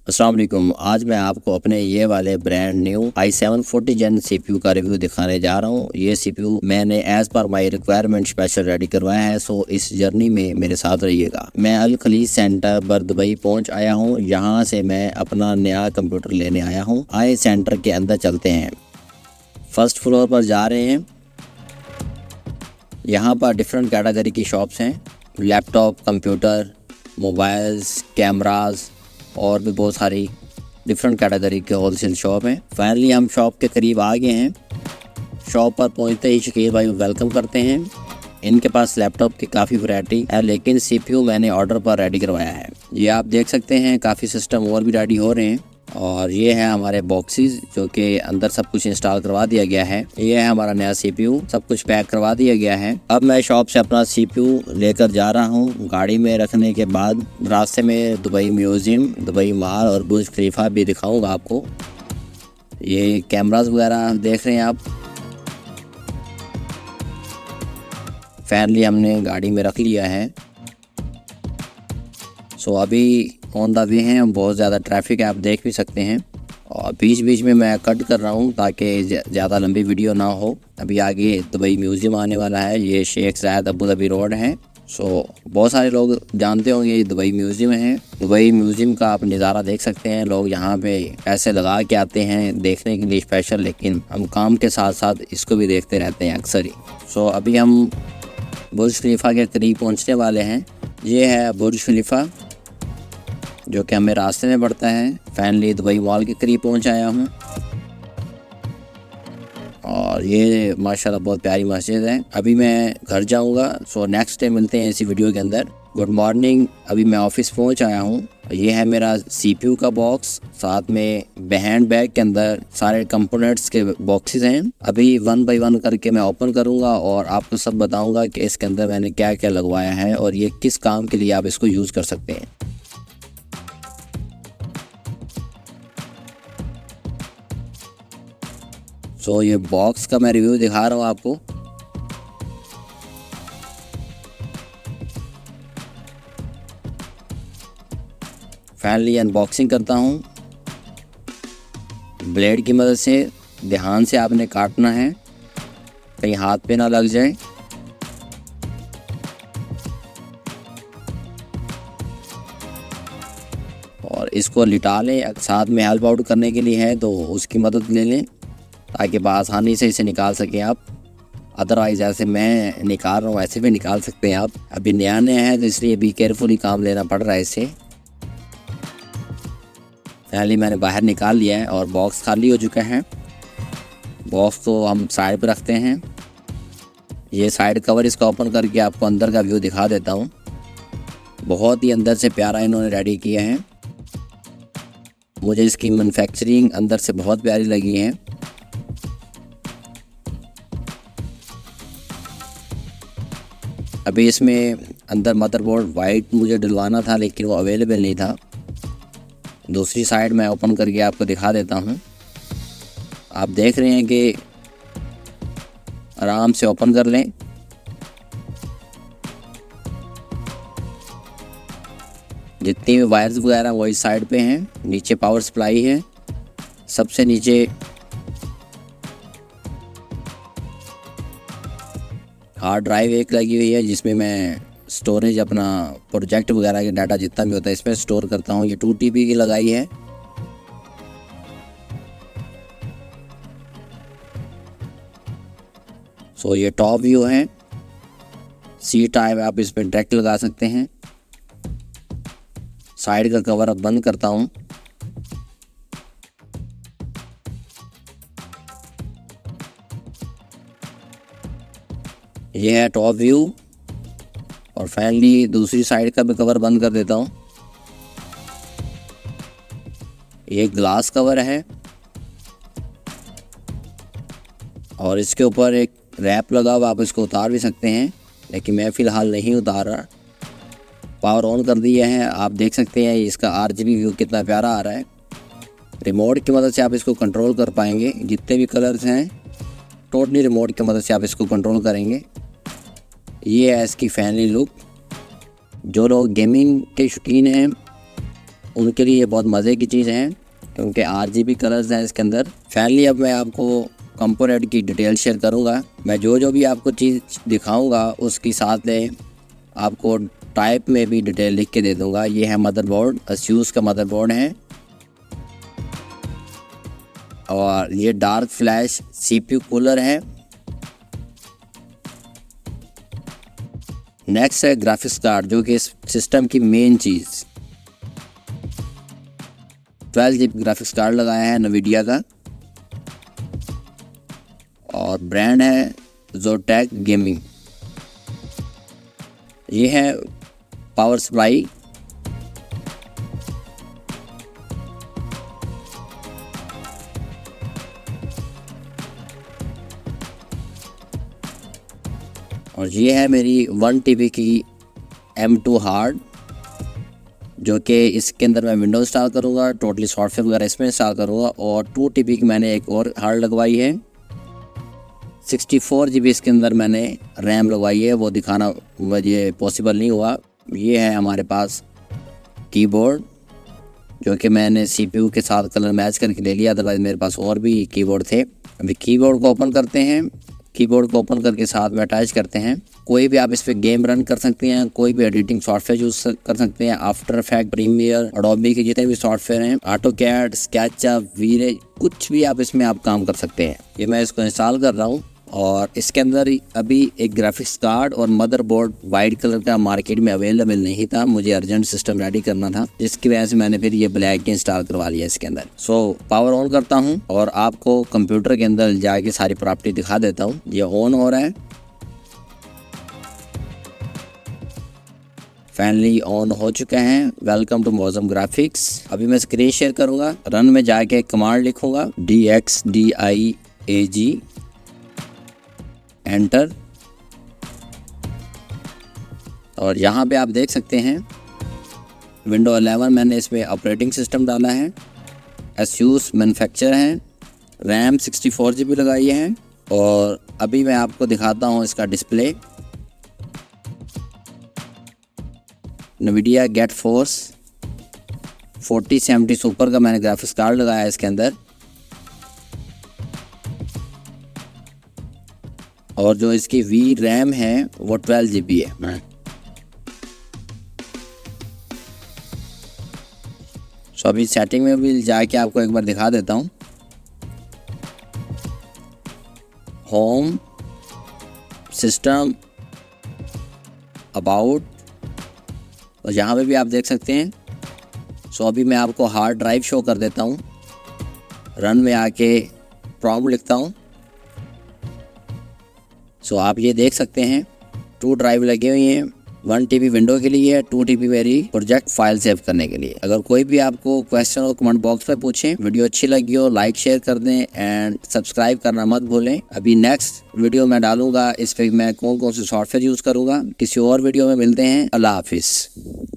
अस्सलाम वालेकुम। आज मैं आपको अपने ये वाले brand new i7 40 Gen CPU का रिव्यू दिखाने जा रहा हूँ। ये CPU मैंने एज पर माई रिक्वायरमेंट स्पेशल रेडी करवाया है, सो इस जर्नी में मेरे साथ रहिएगा। मैं अल खलीज सेंटर बर दुबई पहुँच आया हूँ। यहाँ से मैं अपना नया कंप्यूटर लेने आया हूँ। आए सेंटर के अंदर चलते हैं। फर्स्ट फ्लोर पर जा रहे हैं। यहाँ पर डिफरेंट कैटेगरी की शॉप्स हैं, लैपटॉप, कंप्यूटर, मोबाइल्स, कैमराज और भी बहुत सारी डिफरेंट कैटेगरी के होलसेल शॉप हैं। फाइनली हम शॉप के करीब आ गए हैं। शॉप पर पहुंचते ही शकील भाई वेलकम करते हैं। इनके पास लैपटॉप की काफ़ी वैरायटी है, लेकिन CPU मैंने ऑर्डर पर रेडी करवाया है। ये आप देख सकते हैं, काफ़ी सिस्टम और भी रेडी हो रहे हैं। और ये है हमारे बॉक्सेस जो कि अंदर सब कुछ इंस्टॉल करवा दिया गया है। ये है हमारा नया CPU, सब कुछ पैक करवा दिया गया है। अब मैं शॉप से अपना CPU लेकर जा रहा हूँ। गाड़ी में रखने के बाद रास्ते में दुबई म्यूजियम, दुबई मॉल और बुर्ज खलीफा भी दिखाऊंगा आपको। ये कैमरास वगैरह देख रहे हैं आप। फाइनली हमने गाड़ी में रख लिया है। सो अभी ऑन द वे हैं। बहुत ज़्यादा ट्रैफिक है, आप देख भी सकते हैं। और बीच बीच में मैं कट कर रहा हूँ ताकि ज़्यादा लंबी वीडियो ना हो। अभी आगे दुबई म्यूज़ियम आने वाला है। ये शेख ज़ायद अबू धाबी रोड है। सो बहुत सारे लोग जानते होंगे ये दुबई म्यूज़ियम है। दुबई म्यूज़ियम का आप नज़ारा देख सकते हैं। लोग यहाँ पे पैसे लगा के आते हैं देखने के लिए स्पेशल, लेकिन हम काम के साथ साथ इसको भी देखते रहते हैं अक्सर ही। सो अभी हम बुर्ज खलीफा के करीब पहुँचने वाले हैं। ये है बुर्ज खलीफा जो कि हमें रास्ते में पड़ता है। फाइनली दुबई मॉल के करीब पहुंच आया हूं। और ये माशाल्लाह बहुत प्यारी मस्जिद है। अभी मैं घर जाऊंगा। सो नेक्स्ट डे मिलते हैं इसी वीडियो के अंदर। Good morning. अभी मैं ऑफिस पहुंच आया हूं। ये है मेरा CPU का बॉक्स, साथ में हैंड बैग के अंदर सारे कंपोनेंट्स के बॉक्सेस हैं। अभी 1 बाय 1 करके मैं ओपन करूंगा और आपको सब बताऊंगा कि इसके अंदर मैंने क्या क्या लगवाया है और ये किस काम के लिए आप इसको यूज़ कर सकते हैं। सो ये बॉक्स का मैं रिव्यू दिखा रहा हूँ आपको। फाइनली अनबॉक्सिंग करता हूँ। ब्लेड की मदद से ध्यान से आपने काटना है, कहीं हाथ पे ना लग जाए। और इसको लिटा लें। साथ में हेल्प आउट करने के लिए है तो उसकी मदद ले लें ताकि आसानी से इसे निकाल सकें आप। अदरवाइज़ ऐसे मैं निकाल रहा हूँ ऐसे भी निकाल सकते हैं आप। अभी नया नया है तो इसलिए भी केयरफुली काम लेना पड़ रहा है इससे। फाइनली मैंने बाहर निकाल लिया है और बॉक्स खाली हो चुका है। बॉक्स को हम साइड पर रखते हैं। ये साइड कवर इसका ओपन करके आपको अंदर का व्यू दिखा देता हूँ। बहुत ही अंदर से प्यारा इन्होंने रेडी किया है। मुझे इसकी मैन्युफैक्चरिंग अंदर से बहुत प्यारी लगी है। अभी इसमें अंदर मदरबोर्ड वाइट मुझे डलवाना था लेकिन वो अवेलेबल नहीं था। दूसरी साइड मैं ओपन करके आपको दिखा देता हूँ। आप देख रहे हैं कि आराम से ओपन कर लें। जितनी भी वायर्स वगैरह वो इस साइड पे हैं। नीचे पावर सप्लाई है। सबसे नीचे हार्ड ड्राइव एक लगी हुई है जिसमें मैं स्टोरेज अपना प्रोजेक्ट वगैरह के डाटा जितना भी होता है इसमें स्टोर करता हूँ। ये 2 TB की लगाई है। सो ये टॉप व्यू है। सी टाइप आप इस पर डायरेक्ट लगा सकते हैं। साइड का कवर अब बंद करता हूँ। ये है टॉप व्यू। और फाइनली दूसरी साइड का भी कवर बंद कर देता हूँ। ये ग्लास कवर है और इसके ऊपर एक रैप लगा हुआ, आप इसको उतार भी सकते हैं लेकिन मैं फ़िलहाल नहीं उतार रहा। पावर ऑन कर दिया है। आप देख सकते हैं इसका RGB व्यू कितना प्यारा आ रहा है। रिमोट की मदद से आप इसको कंट्रोल कर पाएंगे। जितने भी कलर्स हैं टोटली रिमोट की मदद से आप इसको कंट्रोल करेंगे। ये है इसकी फाइनली लुक। जो लोग गेमिंग के शौकीन हैं उनके लिए ये बहुत मज़े की चीज़ है क्योंकि RGB कलर्स हैं इसके अंदर। फाइनली अब मैं आपको कंपोनेंट की डिटेल शेयर करूँगा। मैं जो भी आपको चीज़ दिखाऊँगा उसके साथ में आपको टाइप में भी डिटेल लिख के दे दूँगा। ये है मदरबोर्ड, ASUS का मदरबोर्ड है और ये डार्क फ्लैश CPU कूलर है। नेक्स्ट है ग्राफिक्स कार्ड, जो कि इस सिस्टम की मेन चीज़। 12 GB ग्राफिक्स कार्ड लगाया है NVIDIA का और ब्रांड है Zotac गेमिंग। ये है पावर सप्लाई, और ये है मेरी 1 TB की M2 हार्ड, जो कि इसके अंदर मैं विंडोज इंस्टॉल करूँगा, टोटली सॉफ्टवेयर वगैरह इसमें इंस्टॉल करूँगा। और 2 TB की मैंने एक और हार्ड लगवाई है। 64 GB इसके अंदर मैंने रैम लगवाई है, वो दिखाना मुझे पॉसिबल नहीं हुआ। ये है हमारे पास कीबोर्ड, जो कि मैंने CPU के साथ कलर मैच करके ले लिया, अदरवाइज़ मेरे पास और भी कीबोर्ड थे। अभी कीबोर्ड को ओपन करते हैं। कीबोर्ड को ओपन करके साथ में अटैच करते हैं। कोई भी आप इस पे गेम रन कर सकते हैं, कोई भी एडिटिंग सॉफ्टवेयर यूज़ कर सकते हैं। आफ्टर इफेक्ट, प्रीमियर, एडोबी के जितने भी सॉफ्टवेयर हैं, ऑटोकैड, स्केचअप, वीरे, कुछ भी आप इसमें आप काम कर सकते हैं। ये मैं इसको इंस्टॉल कर रहा हूँ और इसके अंदर अभी एक ग्राफिक्स कार्ड और मदरबोर्ड वाइट कलर का मार्केट में अवेलेबल नहीं था। मुझे अर्जेंट सिस्टम रेडी करना था, जिसकी वजह से मैंने फिर ये ब्लैक इंस्टॉल करवा लिया इसके अंदर। सो पावर ऑन करता हूँ और आपको कंप्यूटर के अंदर जाके सारी प्रॉपर्टी दिखा देता हूँ। ये ऑन हो रहा है, फाइनली ऑन हो चुका है। Welcome to Mauzam graphics. अभी मैं स्क्रीन शेयर करूँगा। रन में जाके कमांड लिखूँगा DXDIAG, एंटर, और यहाँ पे आप देख सकते हैं विंडो 11 मैंने इसमें ऑपरेटिंग सिस्टम डाला है। ASUS मैन्युफैक्चर है, रैम 64 GB लगाई है। और अभी मैं आपको दिखाता हूँ इसका डिस्प्ले। NVIDIA GeForce 4070 सुपर का मैंने ग्राफिक्स कार्ड लगाया है इसके अंदर, और जो इसकी V रैम है वो 12 GB है। सो अभी सेटिंग में भी जाके आपको एक बार दिखा देता हूँ। होम, सिस्टम, अबाउट, और यहाँ पे भी आप देख सकते हैं। सो अभी मैं आपको हार्ड ड्राइव शो कर देता हूँ। रन में आके प्रॉम्प्ट लिखता हूँ। सो आप ये देख सकते हैं 2 ड्राइव लगी हुई हैं। 1 TB विंडो के लिए है, 2 TB मेरी प्रोजेक्ट फाइल सेव करने के लिए। अगर कोई भी आपको क्वेश्चन हो कमेंट बॉक्स में पूछें। वीडियो अच्छी लगी हो लाइक शेयर कर दें एंड सब्सक्राइब करना मत भूलें। अभी नेक्स्ट वीडियो मैं डालूंगा, इस पर मैं कौन कौन से सॉफ्टवेयर यूज़ करूँगा। किसी और वीडियो में मिलते हैं। अल्लाह हाफिज़।